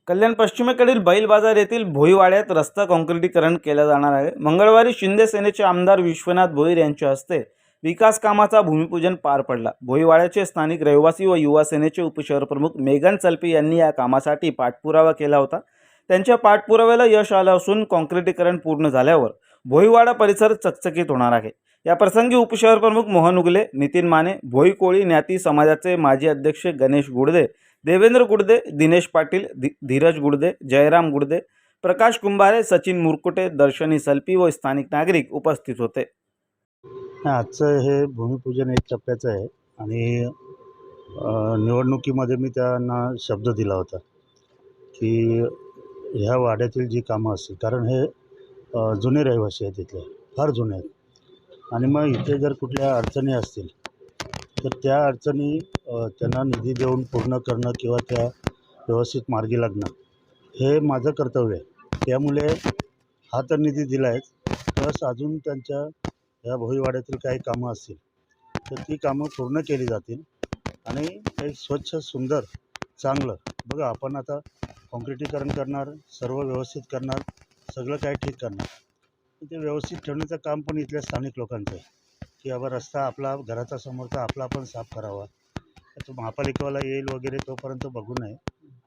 कल्याण पश्चिमेकडील बैल बाजार येथील भोईवाड्यात रस्ता काँक्रिटीकरण केलं जाणार आहे। मंगळवारी शिंदे सेनेचे आमदार विश्वनाथ भोईर यांच्या हस्ते विकास कामाचा भूमिपूजन पार पडला। भोईवाड्याचे स्थानिक रहिवासी व युवा सेनेचे उपशहर प्रमुख मेघन चलपी यांनी या कामासाठी पाठपुरावा केला होता। त्यांच्या पाठपुराव्याला यश आलं असून काँक्रिटीकरण पूर्ण झाल्यावर भोईवाडा परिसर चकचकीत होणार आहे। या प्रसंगी उपशहर प्रमुख मोहन उगले, नितीन माने, भोई कोळी ज्ञाती समाजाचे माजी अध्यक्ष गणेश गुडदे, देवेंद्र गुडदे, दिनेश पाटील, धीरज गुडदे, जयराम गुडदे, प्रकाश कुंभारे, सचिन मुरकुटे, दर्शनी सलपी व स्थानिक नागरिक उपस्थित होते। आजचं हे भूमिपूजन एक टप्प्याचं आहे आणि निवडणुकीमध्ये मी त्यांना शब्द दिला होता की ह्या वाड्यातील जी कामं असतील, कारण हे जुने रहिवासी आहेत, इथले फार जुने आहेत आणि मग इथे जर कुठल्या अडचणी असतील तर त्या अडचणी त्यांना निधी देऊन पूर्ण करणं किंवा त्या व्यवस्थित मार्गी लागणं हे माझं कर्तव्य आहे। त्यामुळे हा तर निधी दिला आहे, प्लस अजून त्यांच्या या भोईवाड्यातील काही कामं असतील तर ती कामं पूर्ण केली जातील आणि एक स्वच्छ, सुंदर, चांगलं बघा, आपण आता काँक्रिटीकरण करणार, सर्व व्यवस्थित करणार, सगळं काही ठीक करणार, ते व्यवस्थित ठेवण्याचं काम पण इथल्या स्थानिक लोकांचं आहे की बाबा रस्ता आपला घराचा समोरचा आपला पण साफ करावा। तो महापालिकेवाला येईल वगैरे तोपर्यंत बघू नये,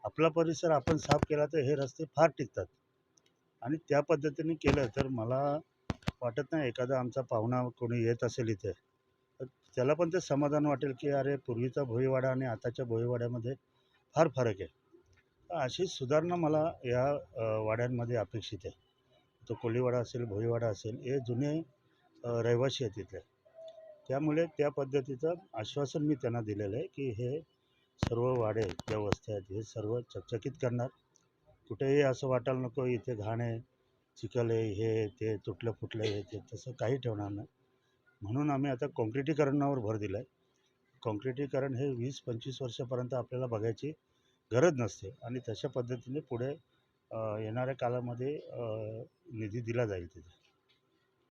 आपला परिसर आपण साफ केला तर हे रस्ते फार टिकतात आणि त्या पद्धतीने केलं तर मला वाटत नाही एखादा आमचा पाहुणा कोणी येत असेल इथे तर त्याला पण ते समाधान वाटेल की अरे पूर्वीचा भोईवाडा आणि आताच्या भोईवाड्यामध्ये फार फरक आहे। अशी सुधारणा मला या वाड्यांमध्ये अपेक्षित आहे। तो कोळीवाडा असेल, भोईवाडा असेल, हे जुने रहिवासी आहेत तिथले, त्यामुळे त्या पद्धतीचं आश्वासन मी त्यांना दिलेलं आहे की हे सर्व वाडे ज्या वस्त्या आहेत हे सर्व चकचकीत करणार। कुठेही असं वाटायला नको इथे घाण आहे, चिखल आहे, हे ते तुटलं फुटलं हे ते, तसं काही ठेवणार नाही। म्हणून आम्ही आता काँक्रिटीकरणावर भर दिला आहे। काँक्रिटीकरण हे 20-25 वर्षापर्यंत आपल्याला बघायची गरज नसते आणि तशा पद्धतीने पुढे येणाऱ्या काळामध्ये निधी दिला जाईल तिथे।